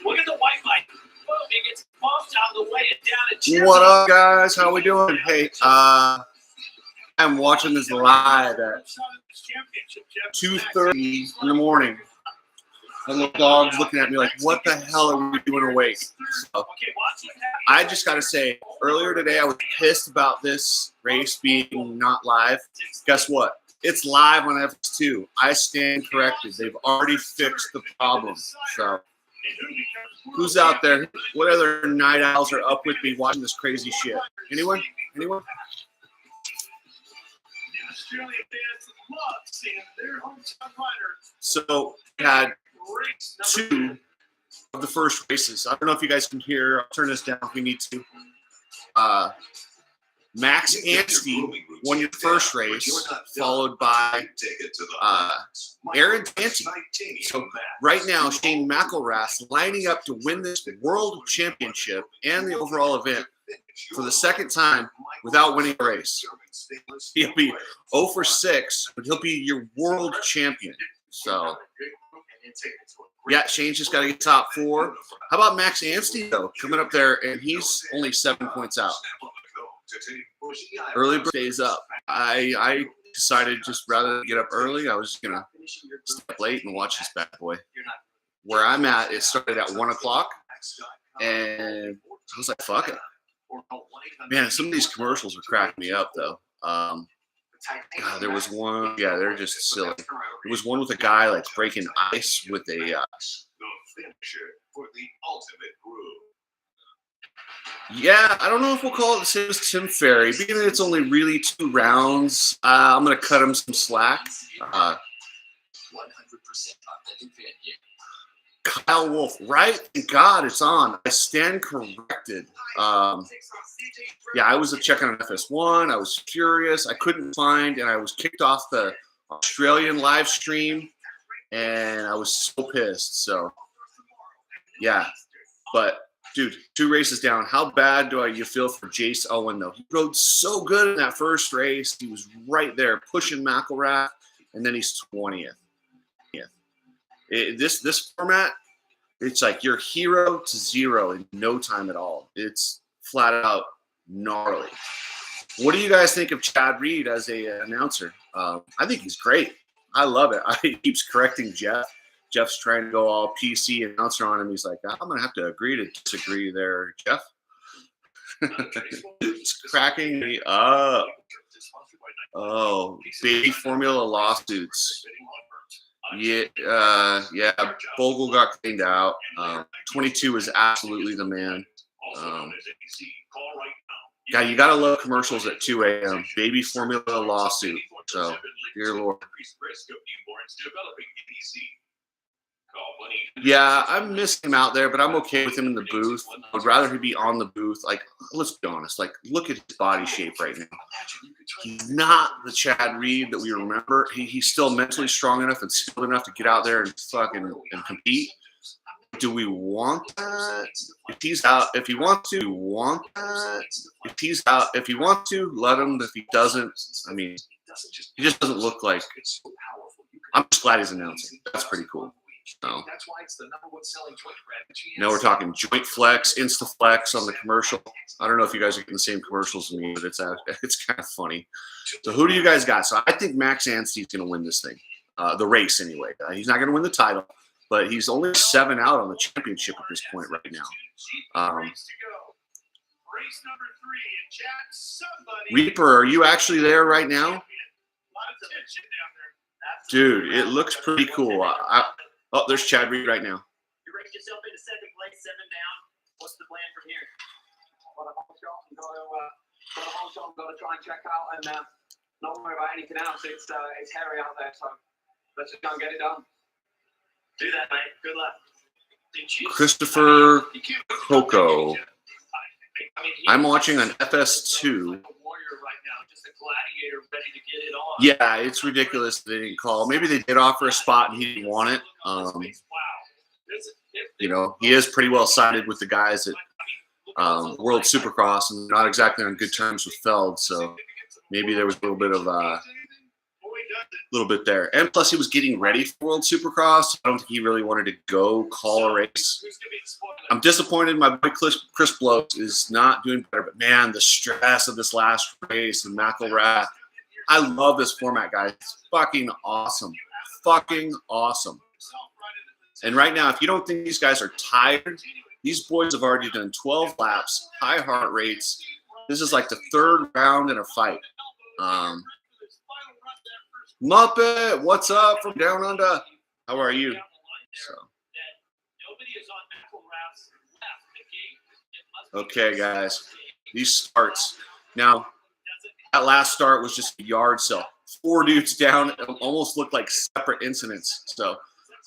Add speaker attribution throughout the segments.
Speaker 1: Look at the white light. Boom, it gets bumped out of the way and down and cheers.
Speaker 2: What up, guys? How we doing? Hey, I'm watching this live at 2:30 in the morning. And the dog's looking at me like, what the hell are we doing awake? So, I just got to say, earlier today I was pissed about this race being not live. Guess what? It's live on FS2. I stand corrected. They've already fixed the problem. So, who's out there? What other night owls are up with me watching this crazy shit? Anyone? Anyone? So, we had two of the first races. I don't know if you guys can hear. I'll turn this down if we need to. Max Anstey won your first race, followed by Aaron Tanti. So right now, Shane McElrath lining up to win this World Championship and the overall event for the second time without winning a race. He'll be 0 for 6, but he'll be your world champion. So, yeah, Shane's just got to get top 4. How about Max Anstey, though, coming up there, and he's only 7 points out. Early bird stays up. I decided just rather than get up early, I was just going to stay up late and watch this bad boy. Where I'm at, it started at 1 o'clock, and I was like, fuck it. Man, some of these commercials are cracking me up, though. God, there was one. Yeah, they're just silly. There was one with a guy like breaking ice with a. Yeah, I don't know if we'll call it the same as Tim Ferry. Being that it's only really 2 rounds, I'm gonna cut him some slack. 100% Kyle Wolf, right? Thank God it's on. I stand corrected. Yeah, I was checking on FS1. I was furious. I couldn't find, and I was kicked off the Australian live stream, and I was so pissed. So, yeah. But, dude, 2 races down. How bad do you feel for Jace Owen, though? He rode so good in that first race. He was right there pushing McElrath, and then he's 20th. This format, it's like you're 0 to 0 in no time at all. It's flat out gnarly. What do you guys think of Chad Reed as a announcer? I think he's great. I love it. He keeps correcting Jeff. Jeff's trying to go all PC announcer on him. He's like, I'm going to have to agree to disagree there, Jeff. It's cracking me up. Oh, baby formula lawsuits. Yeah, Bogle got cleaned out. 22 is absolutely the man. Yeah, you gotta love commercials at 2 a.m. Baby formula lawsuit. So, dear Lord. Yeah, I miss him out there, but I'm okay with him in the booth. I'd rather he be on the booth. Like, let's be honest. Like, look at his body shape right now. He's not the Chad Reed that we remember. He's still mentally strong enough and skilled enough to get out there and fucking compete. Do we want that? If he's out, if he wants to, want that. If he's out, if he wants to, let him. If he doesn't, I mean, he just doesn't look like. I'm just glad he's announcing. That's pretty cool. So, now we're talking joint flex, insta flex on the commercial. I don't know if you guys are getting the same commercials as me, but it's kind of funny. So who do you guys got? So I think Max Anstey's going to win this thing, the race anyway. He's not going to win the title, but he's only 7 out on the championship at this point right now. Reaper, are you actually there right now? Dude, it looks pretty cool. Oh, there's Chad Reed right now.
Speaker 1: You ranked yourself into 2nd place, 7 down. What's the plan from here?
Speaker 3: Got a whole shot and got to try and check out and not worry about anything else. It's hairy out there, so let's just go and get it done.
Speaker 1: Do that, mate. Good luck.
Speaker 2: Christopher Coco. I'm watching on FS2. Yeah, it's ridiculous they didn't call. Maybe they did offer a spot and he didn't want it. You know, he is pretty well sided with the guys at World Supercross and not exactly on good terms with Feld. So maybe there was a little bit of little bit there. And plus, he was getting ready for World Supercross. I don't think he really wanted to go call a race. I'm disappointed my boy Chris Blows is not doing better. But, man, the stress of this last race and McElrath. I love this format, guys. It's fucking awesome. Fucking awesome. And right now, if you don't think these guys are tired, these boys have already done 12 laps, high heart rates. This is like the third round in a fight. Muppet, what's up from down under? How are you? So. Okay, guys. These starts. Now, that last start was just a yard sale. 4 dudes down. It almost looked like separate incidents. So,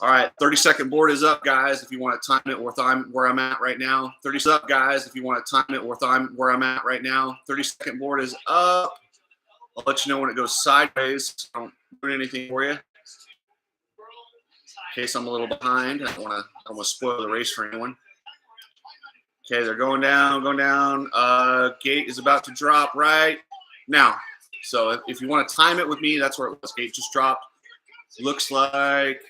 Speaker 2: all right, 30-second board is up, guys. If you want to time it where I'm at right now. 30's up, guys. If you want to time it where I'm at right now. 30-second board is up. I'll let you know when it goes sideways. I don't do anything for you. In case I'm a little behind. I don't want to spoil the race for anyone. Okay, they're going down, gate is about to drop right now. So if you want to time it with me, that's where it was. Gate just dropped. Looks like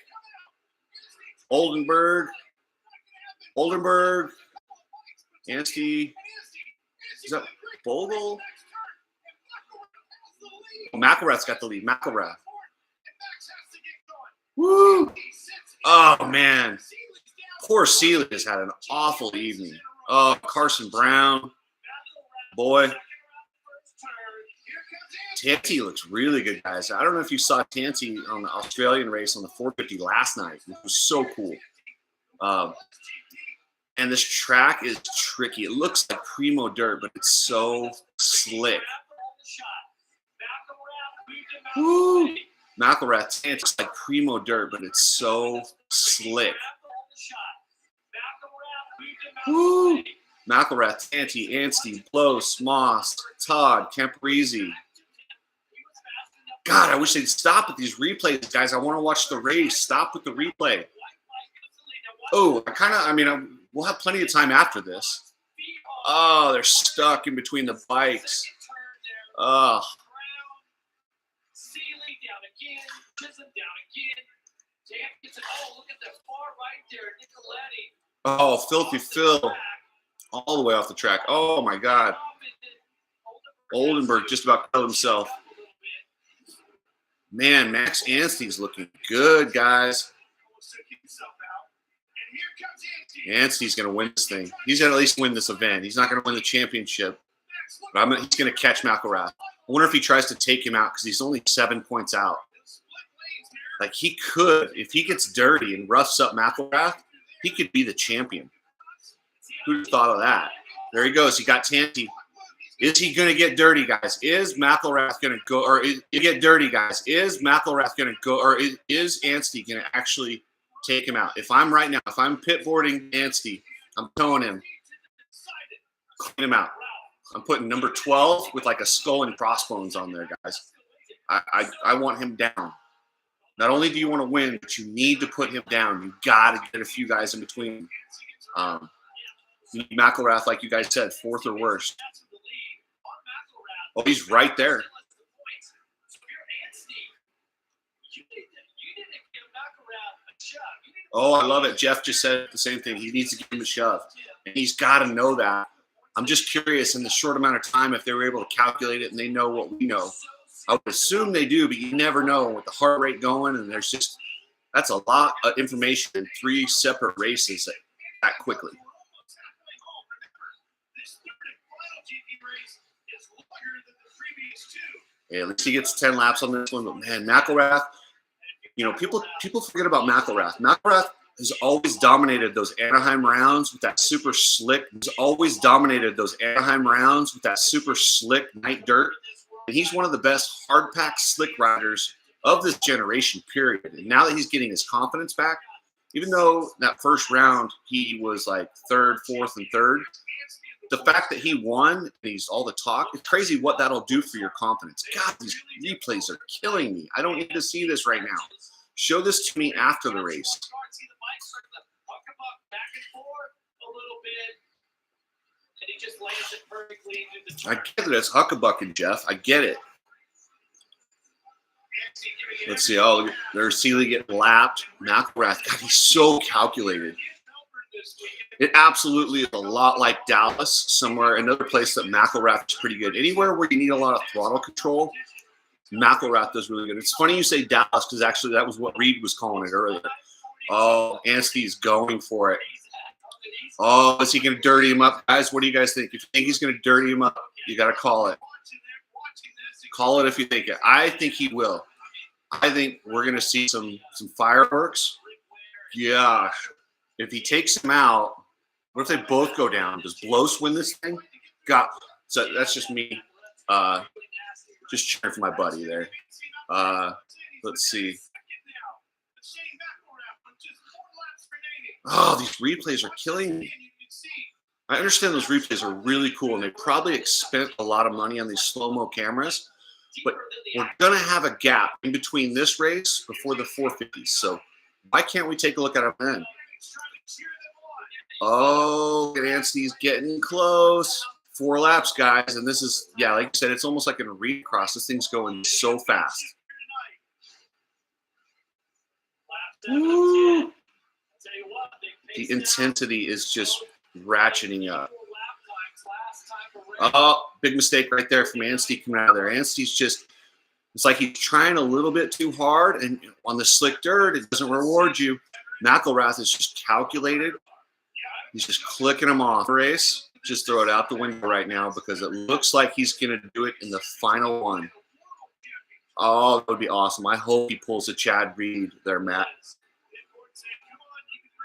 Speaker 2: Oldenburg, Anstey, is that Bogle? Oh, McElrath's got the lead. McElrath. Woo! Oh, man. Poor Seeley has had an awful evening. Oh, Carson Brown. Boy. Tanti looks really good, guys. I don't know if you saw Tanti on the Australian race on the 450 last night. It was so cool. And this track is tricky. It looks like primo dirt, but it's so slick. Woo! McElrath, Tanti looks like primo dirt, but it's so slick. Woo! McElrath, Tanti, Anstey, Blows, Moss, Todd, Camparisi. God, I wish they'd stop with these replays, guys. I want to watch the race. Stop with the replay. Oh, we'll have plenty of time after this. Oh, they're stuck in between the bikes. Oh. Oh, Filthy Phil. All the way off the track. Oh, my God. Oldenburg just about killed himself. Man, Max Anstey's looking good, guys. Anstey's going to win this thing. He's going to at least win this event. He's not going to win the championship. But he's going to catch McElrath. I wonder if he tries to take him out because he's only 7 points out. Like, he could, if he gets dirty and roughs up McElrath, he could be the champion. Who'd have thought of that? There he goes. He got Tanti. Is he going to get dirty, guys? Is McElrath going to go, or is he get dirty, guys? Is McElrath going to go, or is Anstey going to actually take him out? If I'm right now, if I'm pitboarding Anstey, I'm towing him, clean him out. I'm putting number 12 with like a skull and crossbones on there, guys. I want him down. Not only do you want to win, but you need to put him down. You got to get a few guys in between. McElrath, like you guys said, 4th or worse. Oh, he's right there. Oh, I love it. Jeff just said the same thing. He needs to give him a shove. And he's got to know that. I'm just curious in the short amount of time if they were able to calculate it and they know what we know. I would assume they do, but you never know with the heart rate going. And that's a lot of information in 3 separate races that quickly. Yeah, at least he gets 10 laps on this one. But, man, McElrath, people forget about McElrath. McElrath has always dominated those Anaheim rounds with that super slick. He's always dominated those Anaheim rounds with that super slick night dirt. And he's one of the best hard-packed slick riders of this generation, period. And now that he's getting his confidence back, even though that first round he was like 3rd, 4th, and 3rd, the fact that he won and he's all the talk, it's crazy what that'll do for your confidence. God, these replays are killing me. I don't need to see this right now. Show this to me after the race. I get it. It's huckabucking, Jeff. I get it. Let's see. Oh, there's Seeley getting lapped. McElrath, God, he's so calculated. It absolutely is a lot like Dallas, somewhere, another place that McElrath is pretty good. Anywhere where you need a lot of throttle control, McElrath does really good. It's funny you say Dallas because actually that was what Reed was calling it earlier. Oh, Anstey's going for it. Oh, is he going to dirty him up? Guys, what do you guys think? If you think he's going to dirty him up, you got to call it. Call it if you think it. I think he will. I think we're going to see some fireworks. Gosh. If he takes him out, what if they both go down? Does Blos win this thing? So that's just me just cheering for my buddy there. Let's see. Oh, these replays are killing me. I understand those replays are really cool, and they probably spent a lot of money on these slow-mo cameras, but we're going to have a gap in between this race before the 450s, so why can't we take a look at them then? Oh, Anstey's getting close. 4 laps, guys, and this is, yeah, like I said, it's almost like a recross. This thing's going so fast. Woo. The intensity is just ratcheting up. Oh, big mistake right there from Anstey coming out of there. Anstey's just, it's like he's trying a little bit too hard, and on the slick dirt, it doesn't reward you. McElrath is just calculated. He's just clicking him off the race. Just throw it out the window right now because it looks like he's going to do it in the final one. Oh, that would be awesome. I hope he pulls a Chad Reed there, Matt.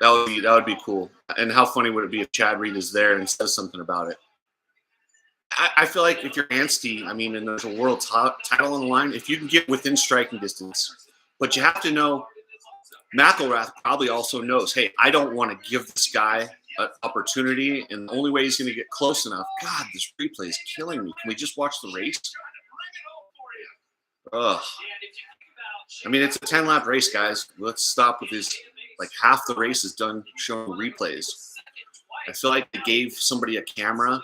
Speaker 2: That would be cool. And how funny would it be if Chad Reed is there and says something about it? I feel like if you're Anstey, I mean, and there's a world title on the line, if you can get within striking distance, but you have to know, McElrath probably also knows, hey, I don't want to give this guy an opportunity, and the only way he's going to get close enough. God, this replay is killing me. Can we just watch the race? Ugh. I mean, it's a 10-lap race, guys. Let's stop with this. Like, half the race is done showing replays. I feel like they gave somebody a camera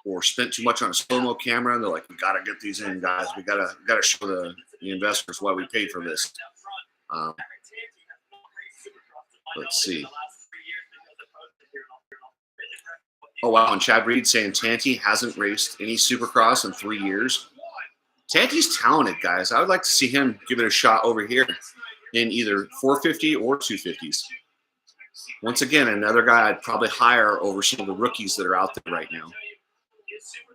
Speaker 2: or spent too much on a slow-mo camera, and they're like, we got to get these in, guys. We got to show the investors why we paid for this. Let's see. Oh, wow, and Chad Reed saying Tanti hasn't raced any Supercross in 3 years. Tanti's talented, guys. I would like to see him give it a shot over here in either 450 or 250s. Once again, another guy I'd probably hire over some of the rookies that are out there right now.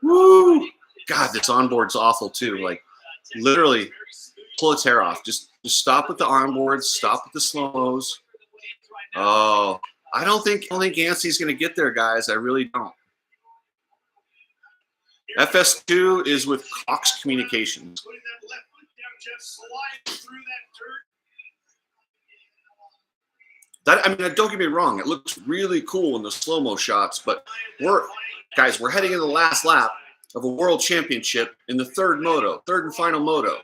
Speaker 2: Woo! God, this onboard's awful too. Like, literally, pull its hair off. Just stop with the onboards. Stop with the slow-mos. Oh, I don't think Anstey's going to get there, guys. I really don't. FS2 is with Cox Communications. I mean, don't get me wrong. It looks really cool in the slow-mo shots, but we're heading into the last lap of a world championship in the third and final moto.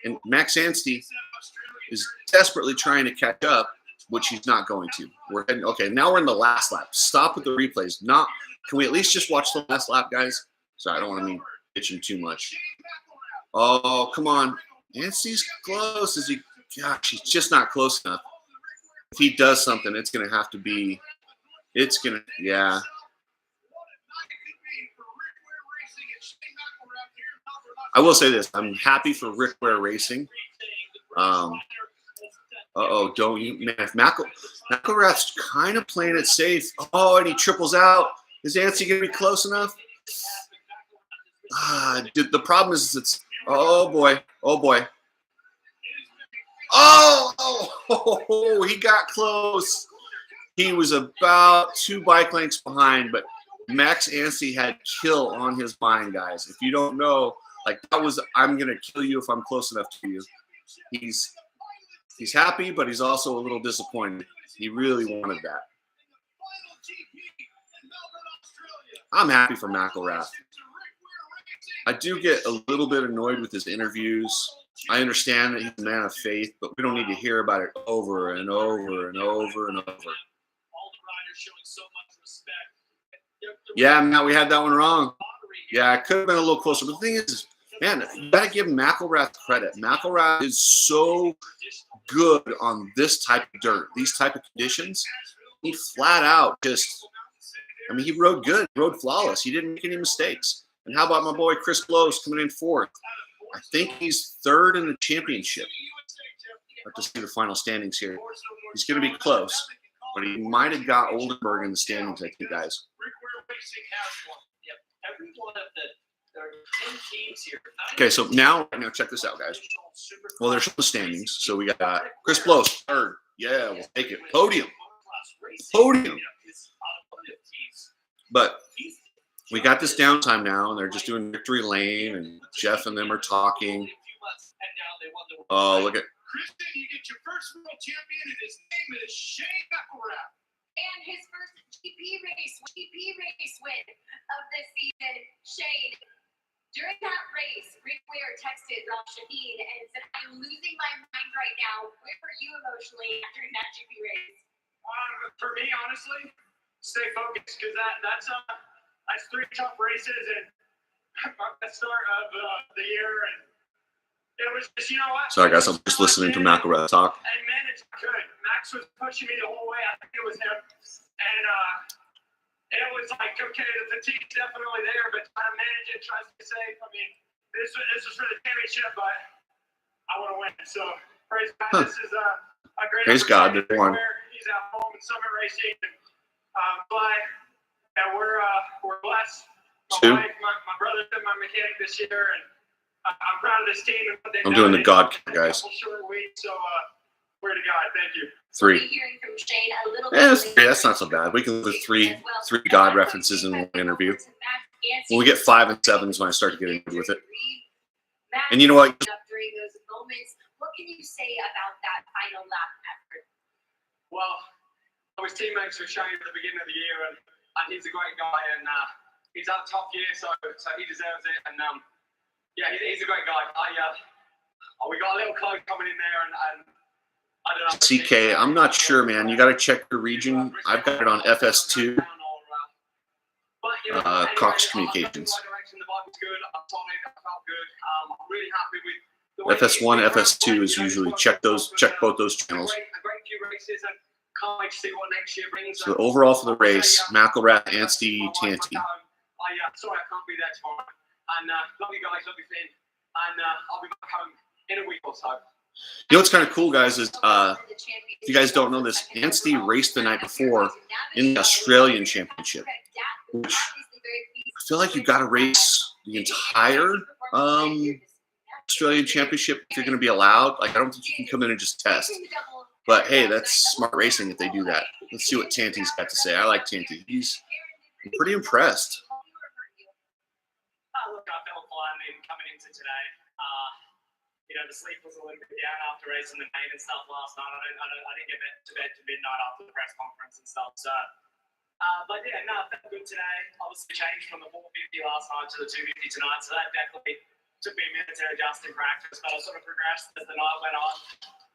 Speaker 2: And Max Anstey is desperately trying to catch up, which he's not going to. Okay, now we're in the last lap. Stop with the replays. Can we at least just watch the last lap, guys? Sorry, I don't want to be bitching too much. Oh, come on. Anstey's close. Gosh, he's just not close enough. If he does something, it's going to have to be, yeah. I will say this. I'm happy for Rick Ware Racing. Don't you, man. If McElrath's kind of playing it safe. Oh, and he triples out. Is Anstey going to be close enough? The problem is it's, oh boy. Oh, he got close. He was about 2 bike lengths behind, but Max Anstey had kill on his mind, guys. If you don't know, like, that was, I'm going to kill you if I'm close enough to you. He's happy, but he's also a little disappointed. He really wanted that. I'm happy for McElrath. I do get a little bit annoyed with his interviews. I understand that he's a man of faith, but we don't need to hear about it over and over and over and over. Yeah, Matt, we had that one wrong. Yeah, it could have been a little closer. But the thing is, Man, you gotta give McElrath credit. McElrath is so good on this type of dirt, these type of conditions. He flat out just, I mean, he rode good, rode flawless. He didn't make any mistakes. And how about my boy Chris Blows coming in fourth? I think he's third in the championship. Have to see the final standings here. He's going to be close, but he might have got Oldenburg in the standings, I think, guys. Okay, so now check this out, guys. Well, there's the standings. So we got Chris Blows, third. Yeah, we'll take it. Podium. But we got this downtime now, and they're just doing victory lane, and Jeff and them are talking. Oh, look at.
Speaker 4: Kristen, you get your first world champion, and his name is Shane McElrath.
Speaker 5: And his first GP race win of the season. Shane, during that race, Rick Ware texted Roczen and said, "I'm losing my mind right now. Where were you emotionally during that GP race?"
Speaker 3: For me, honestly, stay focused, because that's 3 tough races and the start of the year, and it was just, you know what?
Speaker 2: Sorry, guys, I'm just listening to McElrath talk.
Speaker 3: And managed good. Max was pushing me the whole way. I think it was him, and it was like, okay, the fatigue's definitely there, but try to manage it, try to stay safe. I mean, this was for the championship, but I want to win. So praise God, This is a great.
Speaker 2: Praise God, they won.
Speaker 3: He's at home in Summit Racing, but yeah, we're blessed. My wife, my brother's been my mechanic this year, and I'm proud of this team and what they've done.
Speaker 2: I'm doing the God count, guys.
Speaker 3: Short week, so word to God, thank you.
Speaker 2: 3.
Speaker 5: Hearing from Shane a little
Speaker 2: Yeah,
Speaker 5: bit
Speaker 2: that's not so bad. We can do three God references in one interview. When we get 5 and 7 is when I start to get into with it. And you know what?
Speaker 5: During those moments, what can you say about that final lap effort?
Speaker 3: Well, I was teammates with Shane at the beginning of the year, and he's a great guy, and he's had a tough year, so he deserves it. And yeah, he's a great guy. We got a little code coming in there, and I don't know.
Speaker 2: CK, I'm not sure, man. You got to check your region. I've got it on FS2. Cox Communications. FS1, FS2 is usually check both those channels. So overall for the race, McElrath, Anstey, Tanti.
Speaker 3: Sorry, I can't be there tomorrow. And love you guys, love you, Finn. And I'll be back home in a week or so.
Speaker 2: You know what's kind of cool, guys, is if you guys don't know this, Anstey raced the night before in the Australian Championship, which I feel like you've got to race the entire Australian Championship if you're going to be allowed. Like, I don't think you can come in and just test. But, hey, that's smart racing if they do that. Let's see what Tanti's got to say. I like Tanti. I'm pretty impressed.
Speaker 1: Look, I felt fine coming into today. The sleep was a little bit down after racing the main and stuff last night. I didn't get to bed to midnight after the press conference and stuff. So, but yeah, no, I felt good today. Obviously changed from the 450 last night to the 250 tonight. So that definitely took me a minute to adjust in practice, but I sort of progressed as the night went on.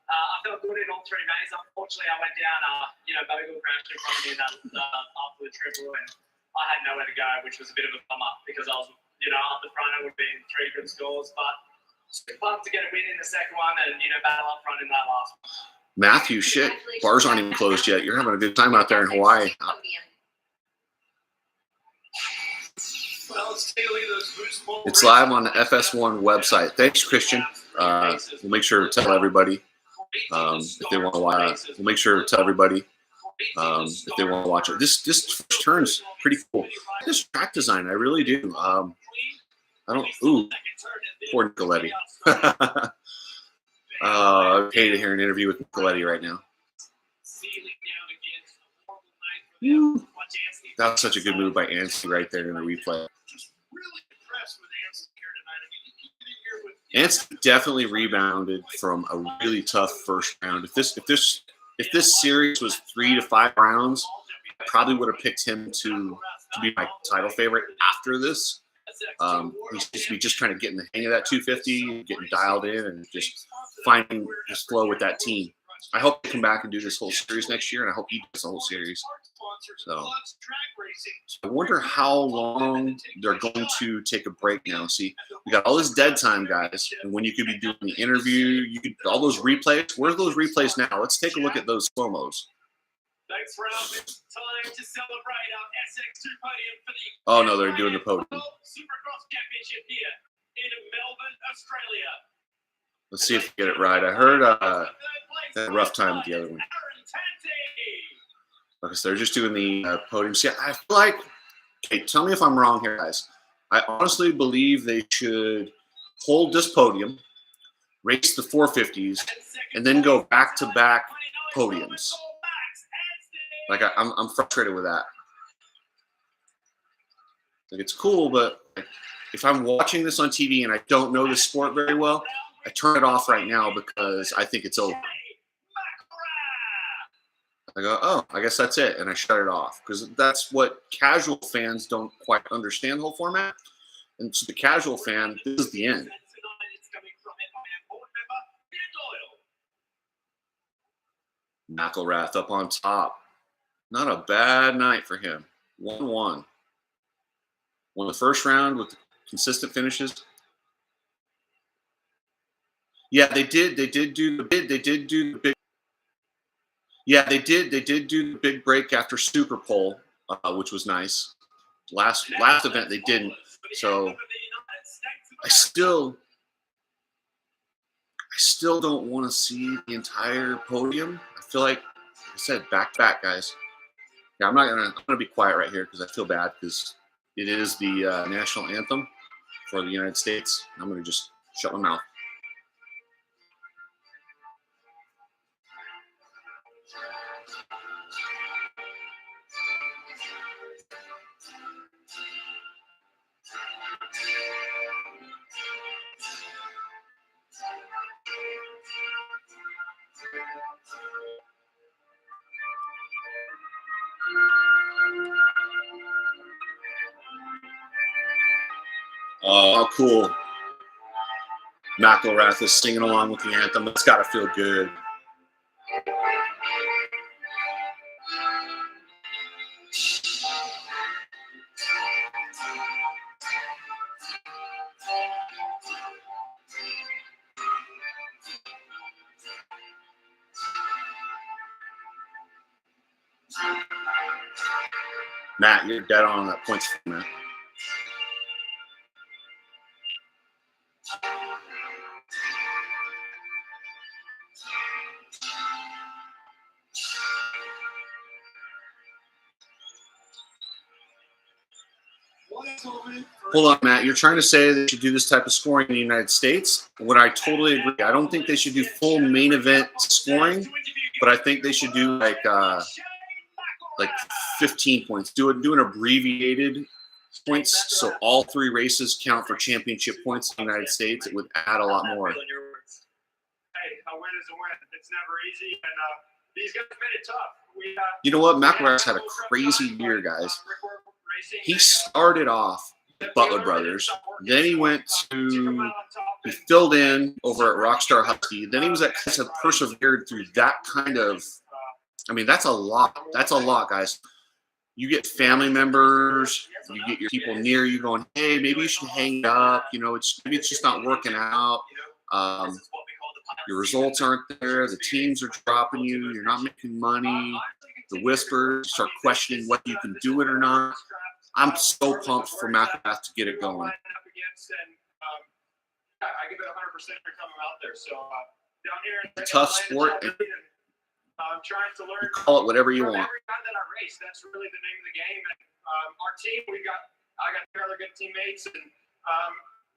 Speaker 1: I felt good in all 3 days. Unfortunately, I went down, Bogle crashed in front of me after the triple, and I had nowhere to go, which was a bit of a bummer because I was, up the front, it would have been 3 good scores, but pumped to get a win in the second one and, battle up front in that last one.
Speaker 2: Matthew, shit, bars aren't even closed yet. You're having a good time out there in Hawaii. It's live on the FS1 website. Thanks, Christian. We'll make sure to tell everybody if they want to watch. We'll make sure to tell everybody if they want to watch it. This first turn's pretty cool. This track design, I really do. Poor Nicoletti. I hate to hear an interview with Nicoletti right now. That was such a good move by Anstey right there in the replay. Anstey definitely rebounded from a really tough first round. If this series was 3 to 5 rounds, I probably would have picked him to be my title favorite after this. He's just trying to get in the hang of that 250, getting dialed in, and just finding his flow with that team. I hope they come back and do this whole series next year, and I hope he does the whole series. So So I wonder how long they're going to take a break now. See, we got all this dead time, guys. And when you could be doing the interview, you could all those replays. Where's those replays now? Let's take a look at those slow-mos.
Speaker 3: Thanks for allowing me time to celebrate our SX2 podium for the
Speaker 2: Oh no, they're doing the podium.
Speaker 3: Supercross Championship here in Melbourne, Australia.
Speaker 2: Let's see if we get it right. I heard that rough time with the other one. Okay, so they're just doing the podium. See, I feel like, okay, tell me if I'm wrong here, guys. I honestly believe they should hold this podium, race the 450s, and then go back-to-back podiums. Like, I'm frustrated with that. Like, it's cool, but like, if I'm watching this on TV and I don't know the sport very well, I turn it off right now because I think it's over. I go, oh, I guess that's it, and I shut it off because that's what casual fans don't quite understand the whole format. And to the casual fan, this is the end. McElrath up on top. Not a bad night for him. 1-1. Won the first round with consistent finishes. Yeah, they did do the big. They did do the big. Yeah, they did do the big break after Superpole, which was nice. Last event they didn't. So I still don't want to see the entire podium. I feel like I said back to back, guys. Yeah, I'm gonna be quiet right here because I feel bad because it is the national anthem for the United States. I'm gonna just shut my mouth. Oh, how cool. McElrath is singing along with the anthem. It's got to feel good. Matt, you're dead on that points for Matt. Hold on, Matt. You're trying to say that they should do this type of scoring in the United States? What I totally agree. I don't think they should do full main event scoring, but I think they should do like 15 points. Do an abbreviated points, so all 3 races count for championship points in the United States. It would add a lot more.
Speaker 3: Hey, a win is a win. It's never easy, and these guys made it tough.
Speaker 2: You know what? McElrath's had a crazy year, guys. He started off with Butler Brothers. Then he he filled in over at Rockstar Husky. Then he was at persevered through that kind of, I mean, that's a lot. That's a lot, guys. You get family members, you get your people near you going, hey, maybe you should hang up. You know, maybe it's just not working out. Your results aren't there. The teams are dropping you. You're not making money. The whispers start questioning whether you can do it or not. I'm so pumped for McElrath to get it going.
Speaker 3: I give it 100% for coming out there. So down here,
Speaker 2: it's a tough sport.
Speaker 3: I'm trying to learn.
Speaker 2: Call it whatever you want.
Speaker 3: Every guy that I race, that's really the name of the game. And our team, I got 2 other good teammates, and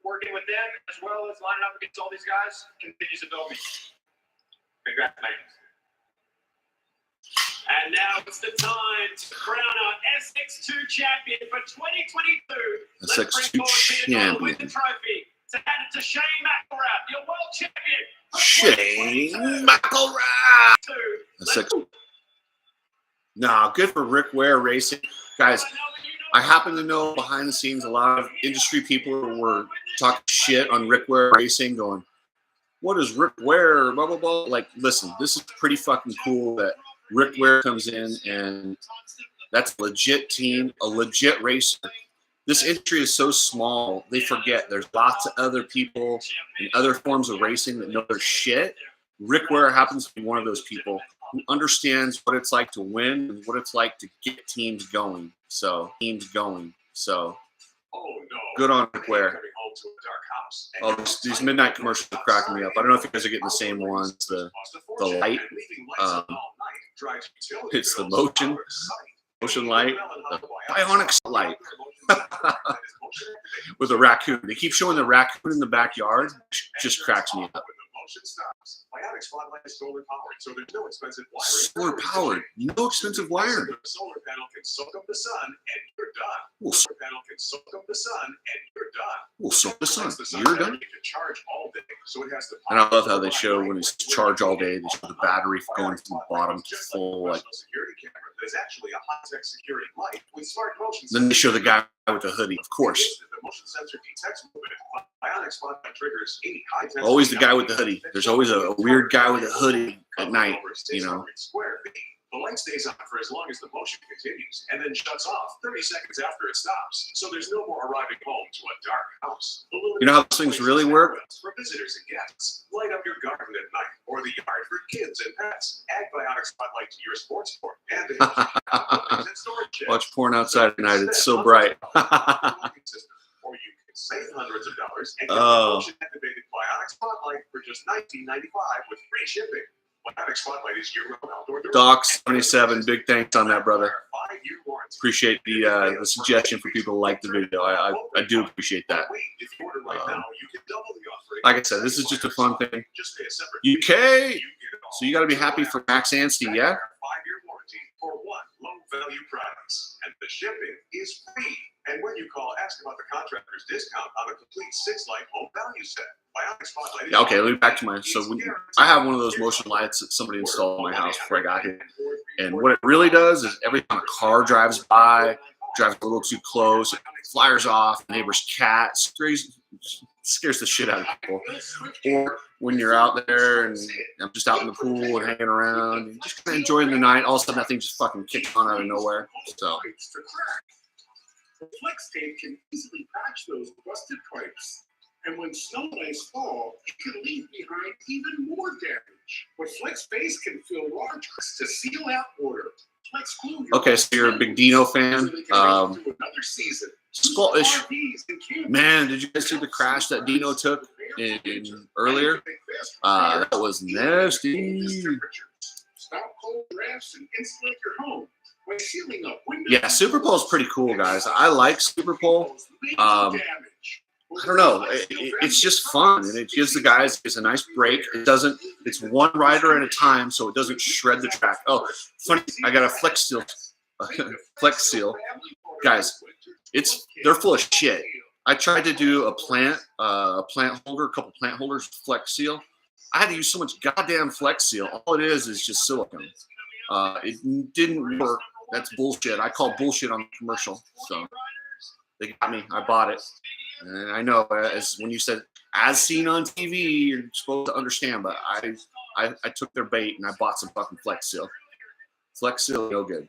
Speaker 3: working with them as well as lining up against all these guys continues to build me. Congrats, man. And now it's the time to crown our SX2 champion for 2022.
Speaker 2: SX2 champion.
Speaker 3: With the trophy to hand it to Shane McElrath, your world champion.
Speaker 2: Shane McElrath. Nah, good for Rick Ware Racing. Guys, I happen to know behind the scenes a lot of industry people were talking shit on Rick Ware Racing going, what is Rick Ware, blah, blah, blah. Like, listen, this is pretty fucking cool that Rick Ware comes in and That's a legit team, a legit racer. This industry is so small, they forget there's lots of other people in other forms of racing that know their shit. Rick Ware happens to be one of those people who understands what it's like to win and what it's like to get teams going. So, good on Rick Ware. Oh, these midnight commercials are cracking me up. I don't know if you guys are getting the same ones. The light, it's the motion light, the bionic light with a raccoon. They keep showing the raccoon in the backyard. Just cracks me up.
Speaker 6: Bionic spotlight is solar powered, so there's no expensive wiring.
Speaker 2: Solar powered, no expensive wiring.
Speaker 6: The solar panel can soak up the sun, and you're done.
Speaker 2: Well,
Speaker 6: solar panel can soak up the sun, and you're done.
Speaker 2: Well, soak the sun. You're done.
Speaker 6: You can charge all day, so it has the.
Speaker 2: And I love how they show when it's charged all day. They show the battery going from the bottom to full. Like,
Speaker 6: security camera. There's actually a high-tech security light with smart motion.
Speaker 2: Then they show the guy with the hoodie, of course.
Speaker 6: The motion sensor detects movement. Bionic spotlight triggers 80 high-tech.
Speaker 2: Always the guy with the hoodie. There's always a weird guy with a hoodie at night, you know.
Speaker 6: The light stays on for as long as the motion continues and then shuts off 30 seconds after it stops. So there's no more arriving home to a dark house.
Speaker 2: You know how these things really work?
Speaker 6: For visitors and guests, light up your garden at night or the yard for kids and pets. Add Bionic Spotlight to your sports sport and
Speaker 2: watch porn outside at night. It's so bright.
Speaker 6: Or you can save hundreds of dollars and get the motion-activated Bionic Spotlight for just $19.95 with free shipping. Bionic Spotlight is year-round outdoor.
Speaker 2: Doc77, big thanks on that, brother. Appreciate the suggestion for people to like the video. I do appreciate that. Like I said, this is just a fun thing. UK, so you got to be happy for Max Anstey, yeah?
Speaker 6: 5-year warranty for one low-value price, and the shipping is free. And when you call, ask about the contractor's discount on a complete 6-light home value set. Bionic Spotlight.
Speaker 2: Yeah, okay, let me back to mine. So I have one of those motion lights that somebody installed in my house before I got here. And what it really does is every time a car drives by, drives a little too close, it flyers off, neighbor's cat, scares the shit out of people. Or when you're out there and I'm just out in the pool and hanging around and just kind of enjoying the night, all of a sudden that thing just fucking kicks on out of nowhere. So.
Speaker 4: The flex tape can easily patch those busted pipes. And when snow and ice fall, it can leave behind even more damage. But flex base can fill large to seal out water. Flex glue.
Speaker 2: Okay, so you're a big Dino fan.
Speaker 4: Another season.
Speaker 2: Scottish. Man, did you guys see the crash that Dino took in earlier? That was nasty.
Speaker 4: Stop cold drafts and insulate your home.
Speaker 2: Yeah, Superpole is pretty cool, guys. I like Superpole. I don't know. It's just fun, and it gives the guys a nice break. It's one rider at a time, so it doesn't shred the track. Oh, funny, I got a Flex Seal. Guys, they're full of shit. I tried to do a plant holder, a couple plant holders with Flex Seal. I had to use so much goddamn Flex Seal. All it is just silicone. It didn't work. That's bullshit. I call bullshit on the commercial. So they got me. I bought it. And I know, as when you said, as seen on TV, you're supposed to understand, but I took their bait and I bought some fucking Flex Seal. Flex Seal, no good.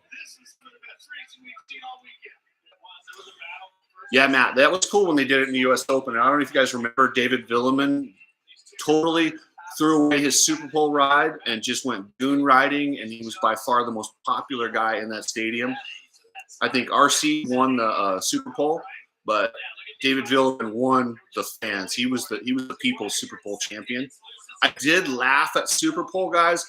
Speaker 2: Yeah, Matt, that was cool when they did it in the U.S. Open. I don't know if you guys remember, David Villeman totally threw away his Superpole ride and just went dune riding, and he was by far the most popular guy in that stadium. I think RC won the Superpole, but David Villeman won the fans. He was the people's Superpole champion. I did laugh at Superpole guys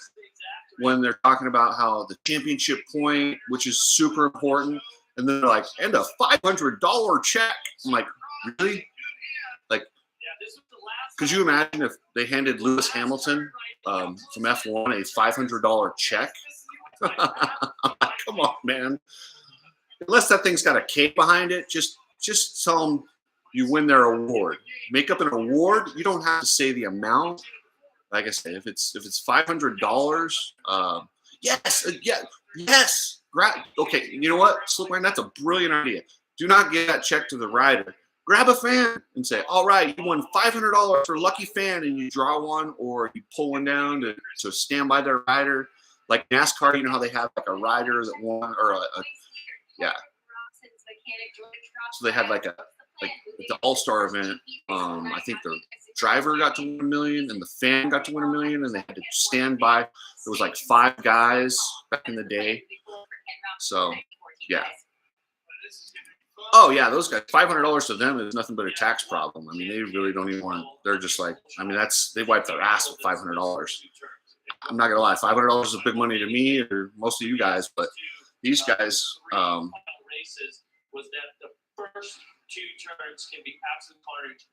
Speaker 2: when they're talking about how the championship point, which is super important, and then they're like, and a $500 check. I'm like, really? Like, could you imagine if they handed Lewis Hamilton from F1 a $500 check? Come on, man. Unless that thing's got a cake behind it, just tell them you win their award. Make up an award. You don't have to say the amount. Like I said, if it's $500, yes. Okay, you know what? Slipline, that's a brilliant idea. Do not give that check to the rider. Grab a fan and say, all right, you won $500 for a lucky fan, and you draw one or you pull one down to stand by their rider. Like NASCAR, you know how they have like a rider that won, or Yeah. So they had like the All-Star event. I think the driver got to win $1 million and the fan got to win $1 million, and they had to stand by. There was like 5 guys back in the day. So yeah. Oh yeah, those guys. $500 to them is nothing but a tax problem. I mean, they really don't even want. They're just like, I mean, they wipe their ass with $500. I'm not gonna lie, $500 is big money to me or most of you guys, but these guys.
Speaker 3: Races was that the first 2 turns can be absolute carnage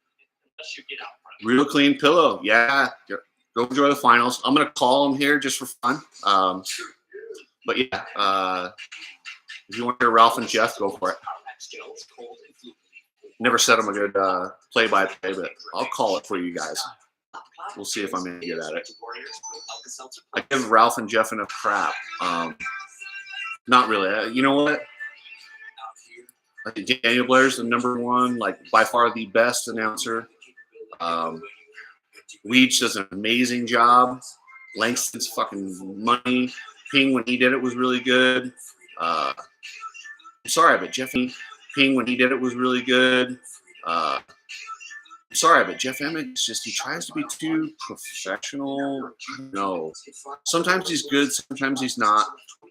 Speaker 3: unless you get out front.
Speaker 2: Real clean pillow, yeah. Go enjoy the finals. I'm gonna call them here just for fun. But yeah, if you want to hear Ralph and Jeff, go for it. Never said I'm a good play-by-play, but I'll call it for you guys. We'll see if I'm any good at it. I give Ralph and Jeff enough crap. Not really. You know what? I think Daniel Blair's the #1, like by far the best announcer. Leach does an amazing job. Langston's fucking money. Ping, when he did it, was really good. I'm sorry, but Jeff Ping, when he did it, was really good. I'm sorry, but Jeff Emmett is just, he tries to be too professional. No. Sometimes he's good, sometimes he's not.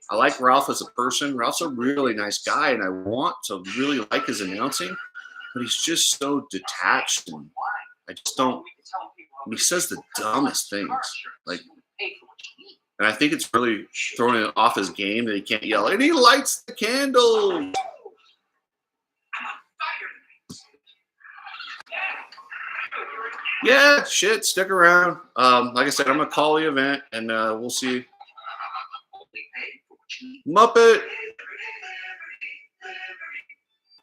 Speaker 2: I like Ralph as a person. Ralph's a really nice guy, and I want to really like his announcing, but he's just so detached, and I just don't. He says the dumbest things, like, and I think it's really throwing it off his game that he can't yell. And he lights the candle. Yeah, shit. Stick around. Like I said, I'm gonna call the event, and we'll see. Muppet,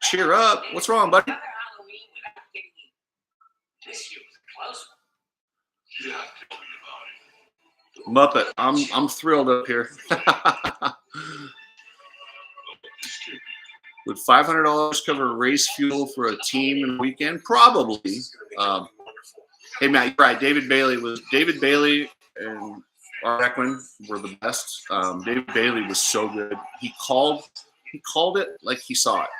Speaker 2: cheer up. What's wrong, buddy? Muppet, I'm thrilled up here. Would $500 cover race fuel for a team in a weekend? Probably. Hey Matt, you're right. David Bailey and Art Ekman were the best. David Bailey was so good. He called it like he saw it.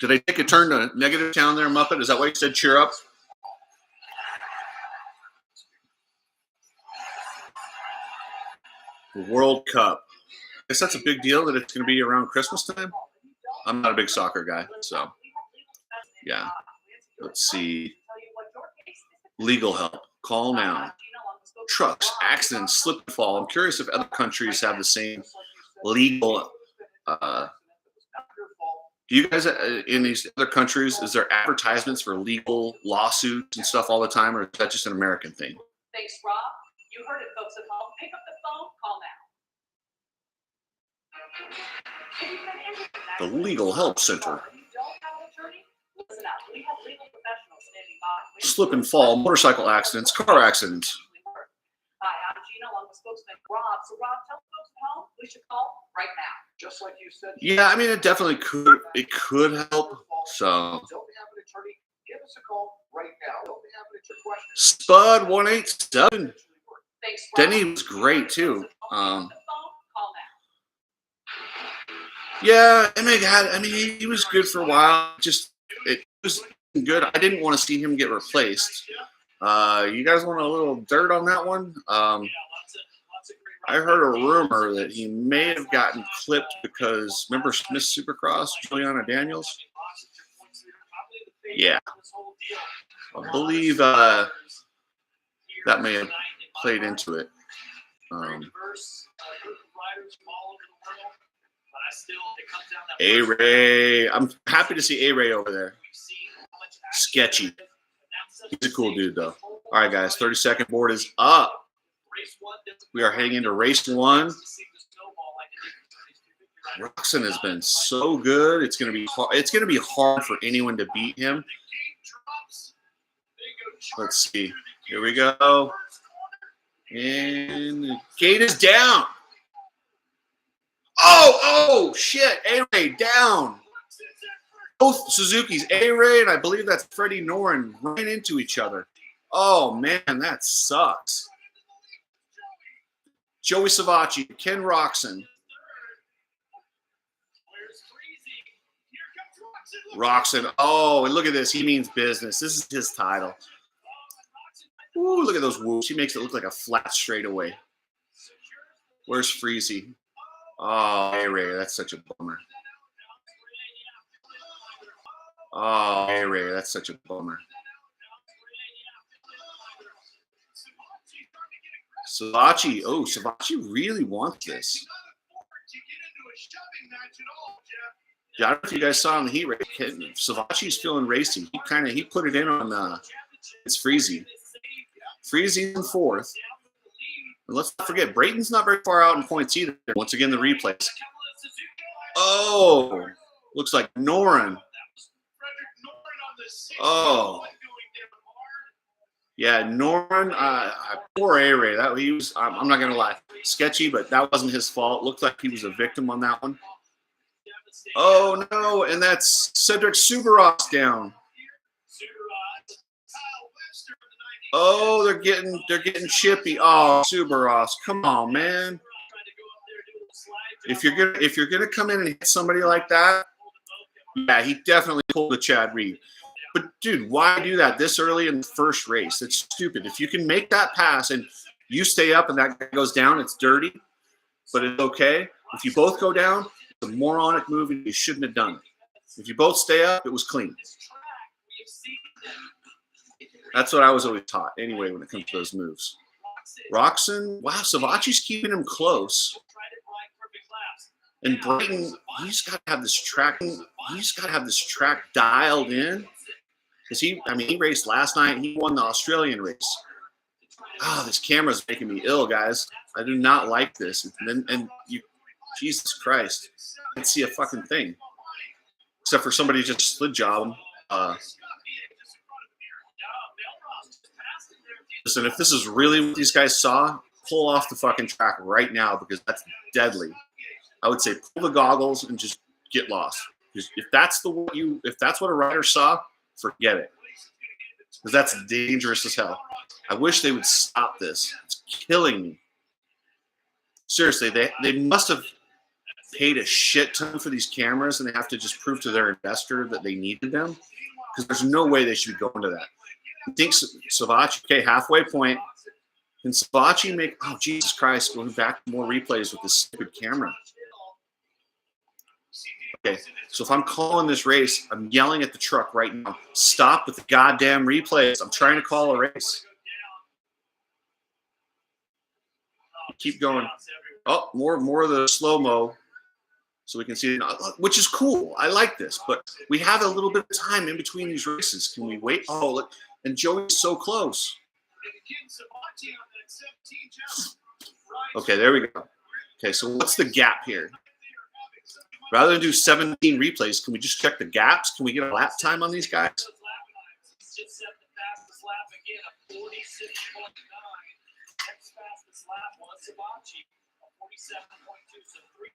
Speaker 2: Did I take a turn to negative town there, Muppet? Is that why you said cheer up? The World Cup. I guess that's a big deal that it's going to be around Christmas time. I'm not a big soccer guy, so yeah. Let's see. Legal help. Call now. Trucks, accidents, slip and fall. I'm curious if other countries have the same legal. Do you guys in these other countries, is there advertisements for legal lawsuits and stuff all the time, or is that just an American thing?
Speaker 7: Thanks, Rob. You heard it, folks at home. Pick up the phone, call now.
Speaker 2: The Legal Help Center. Slip and fall, motorcycle accidents, car accidents.
Speaker 7: Hi, I'm Gina, along with spokesman Rob. So, Rob, tell the folks at home we should call right now.
Speaker 3: Just like you said.
Speaker 2: Yeah, I mean, it definitely could. It could help. So.
Speaker 3: Don't have an attorney. Give us a call right now. Don't have an attorney question.
Speaker 2: Spud 187.
Speaker 7: Thanks, Rob.
Speaker 2: Denny was great too. Yeah, I mean, he was good for a while. Just it was good. I didn't want to see him get replaced. You guys want a little dirt on that one? I heard a rumor that he may have gotten clipped because, remember Miss Supercross, Juliana Daniels? Yeah. I believe that may have played into it. A-Ray. I'm happy to see A-Ray over there. Sketchy. He's a cool dude, though. All right, guys. 30-second board is up. We are heading into race 1. Roczen has been so good. It's going to be hard. It's going to be hard for anyone to beat him. Let's see. Here we go. And the gate is down. Oh, shit. A-Ray down. Both Suzuki's, A-Ray and I believe that's Freddie Noren, ran into each other. Oh, man, that sucks. Joey Savacci, Ken Roczen. Roczen. Oh, and look at this. He means business. This is his title. Ooh, look at those whoops. He makes it look like a flat straightaway. Where's Freezy? Oh, hey, Ray. That's such a bummer. Oh, hey, Ray. That's such a bummer. Savacci. Oh, Savacci really wants this. Yeah, I don't know if you guys saw in the heat race. Savacci's feeling racy. He put it in on it's Freezy. Freezy in fourth. And let's not forget, Brayton's not very far out in points either. Once again, the replays. Oh, looks like Noren. Oh. Yeah, Noren, poor A-Ray. He was, I'm not going to lie, sketchy, but that wasn't his fault. Looked like he was a victim on that one. Oh, no, and that's Cedric Subaros down. Oh, they're getting chippy. Oh, Subaros, come on, man. If you're gonna come in and hit somebody like that, yeah, he definitely pulled a Chad Reed. But dude, why do that this early in the first race? It's stupid. If you can make that pass and you stay up and that guy goes down, it's dirty, but it's okay. If you both go down, it's a moronic move and you shouldn't have done it. If you both stay up, it was clean. That's what I was always taught anyway when it comes to those moves. Roczen, wow, Savacci's keeping him close. And Brayton, he's got to have this track. He's got to have this track dialed in. Because he raced last night. He won the Australian race. Oh, this camera's making me ill, guys. I do not like this. Jesus Christ, I can't see a fucking thing. Except for somebody just slid job him. Listen, if this is really what these guys saw, pull off the fucking track right now because that's deadly. I would say pull the goggles and just get lost. If that's what a rider saw, forget it. Because that's dangerous as hell. I wish they would stop this. It's killing me. Seriously, they must have paid a shit ton for these cameras and they have to just prove to their investor that they needed them. Because there's no way they should be going to that. I think Savacci, okay, halfway point. Can Savacci make, oh, Jesus Christ, going back to more replays with this stupid camera. Okay, so if I'm calling this race, I'm yelling at the truck right now. Stop with the goddamn replays. I'm trying to call a race. Keep going. Oh, more of the slow-mo so we can see it, which is cool. I like this, but we have a little bit of time in between these races. Can we wait? Oh, look. And Joey's so close. Okay, there we go. Okay, so what's the gap here? Rather than do 17 replays, can we just check the gaps? Can we get a lap time on these guys?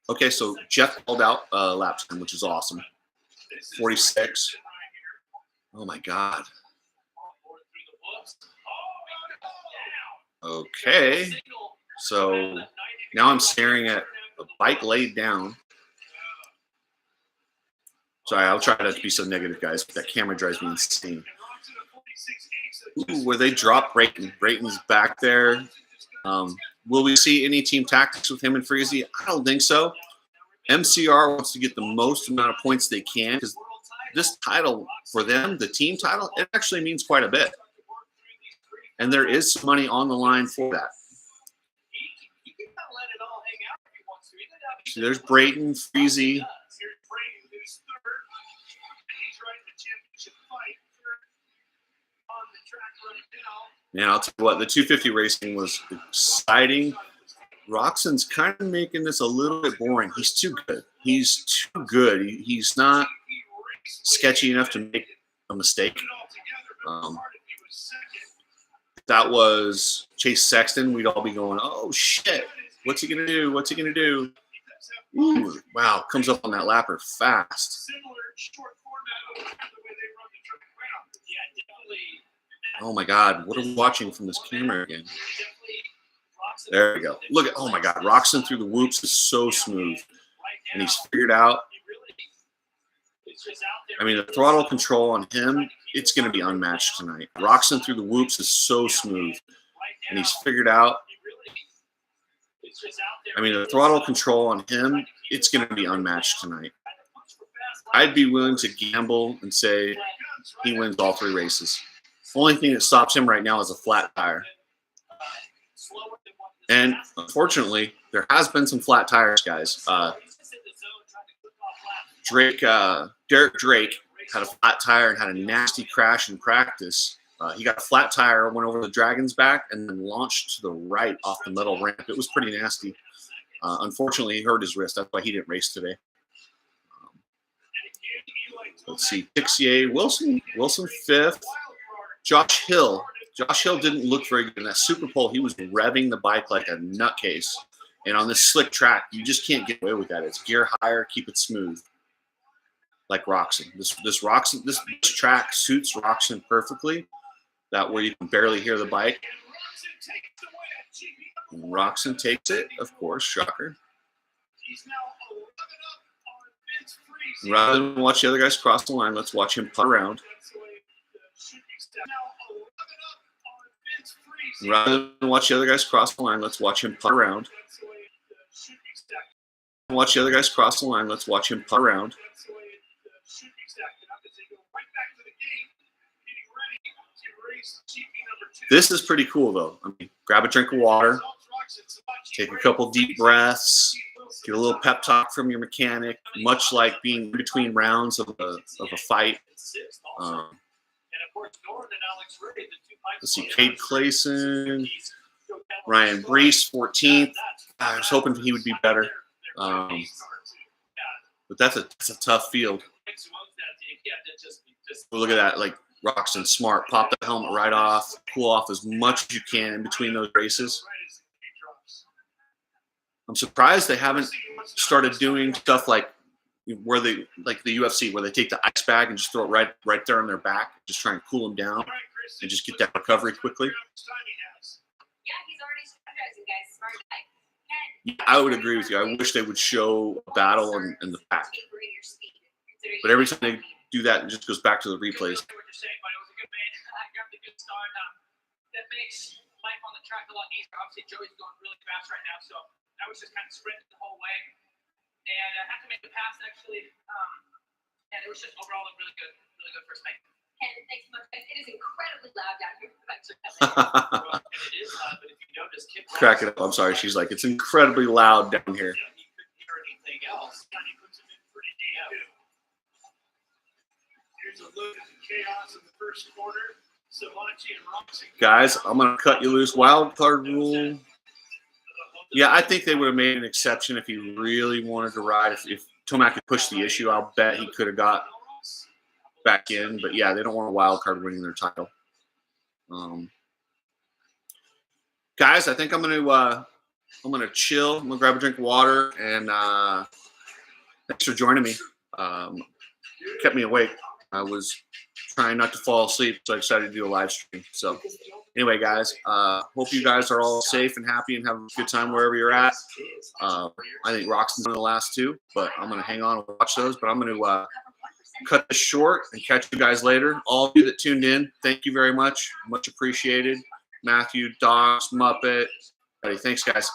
Speaker 2: Okay, so Jeff called out lap time, which is awesome. 46. Oh, my God. Okay, so now I'm staring at a bike laid down. Sorry, I'll try not to be so negative, guys, but that camera drives me insane. Ooh, where they drop Brayton. Brayton's back there. Will we see any team tactics with him and Freezy? I don't think so. MCR wants to get the most amount of points they can because this title for them, the team title, it actually means quite a bit. And there is some money on the line for that. So there's Brayton, Freezy. Yeah, I'll tell you what, the 250 racing was exciting. Roczen's kind of making this a little bit boring. He's too good. He's too good. He's not sketchy enough to make a mistake. If that was Chase Sexton, we'd all be going, oh, shit. What's he going to do? What's he going to do? Ooh, wow, comes up on that lapper fast. Oh, my God. What are we watching from this camera again? There we go. Look at, oh my God, Roczen through the whoops is so smooth. And he's figured out. I mean, the throttle control on him, it's going to be unmatched tonight. Roczen through the whoops is so smooth. And he's figured out. I mean, the throttle control on him, it's going to be unmatched tonight. I'd be willing to gamble and say he wins all 3 races. Only thing that stops him right now is a flat tire. And unfortunately, there has been some flat tires, guys. Derek Drake had a flat tire and had a nasty crash in practice. He got a flat tire, went over the Dragon's back, and then launched to the right off the metal ramp. It was pretty nasty. Unfortunately, he hurt his wrist. That's why he didn't race today. Let's see. Tixier, Wilson 5th. Josh Hill didn't look very good in that Superpole. He was revving the bike like a nutcase. And on this slick track, you just can't get away with that. It's gear higher, keep it smooth. Like Roczen. This track suits Roczen perfectly. That way you can barely hear the bike. Roczen takes it, of course, shocker. Rather than watch the other guys cross the line, let's watch him putt around. Rather than watch the other guys cross the line, let's watch him putt around. Watch the other guys cross the line, let's watch him putt around. This is pretty cool, though. I mean, grab a drink of water, take a couple deep breaths, get a little pep talk from your mechanic, much like being in between rounds of a fight. Let's see, Cade Clayson, Ryan Brees, 14th. I was hoping he would be better, but that's a tough field. Look at that, like Roczen smart. Pop the helmet right off, cool off as much as you can in between those races. I'm surprised they haven't started doing stuff like the UFC, where they take the ice bag and just throw it right there on their back, just try and cool them down and just get that recovery quickly.
Speaker 5: Yeah, he's already strategizing, guys. Smart guy.
Speaker 2: Yeah, I would agree with you. I wish they would show a battle in the pack. But every time they do that, it just goes back to the replays.
Speaker 1: That makes life on the track a lot easier. Obviously, Joey's going really fast right now, so I was just kind of sprinting the whole way. And I had to make the pass, actually. And it was just overall a really good first make.
Speaker 5: Ken, thanks so much, guys. It is incredibly loud down here.
Speaker 1: Well, it is loud, but if you notice, Kip
Speaker 2: Crack it up. I'm sorry. She's like, it's incredibly loud down here.
Speaker 1: He couldn't hear anything else. He puts him in pretty deep, too.
Speaker 3: Here's a look at the chaos in the first quarter. Savanti and Roczen.
Speaker 2: Guys, I'm going to cut you loose. Wild card rule. Yeah, I think they would have made an exception if he really wanted to ride. If Tomac had pushed the issue, I'll bet he could have got back in. But yeah, they don't want a wild card winning their title. Guys, I think I'm gonna chill. I'm gonna grab a drink of water, and thanks for joining me. Kept me awake. I was trying not to fall asleep, so I decided to do a live stream. So anyway, guys, hope you guys are all safe and happy and have a good time wherever you're at. I think Roczen's one of the last 2, but I'm gonna hang on and watch those. But I'm gonna cut this short and catch you guys later. All of you that tuned in, thank you very much. Much appreciated. Matthew, Dogs, Muppet. Thanks, guys.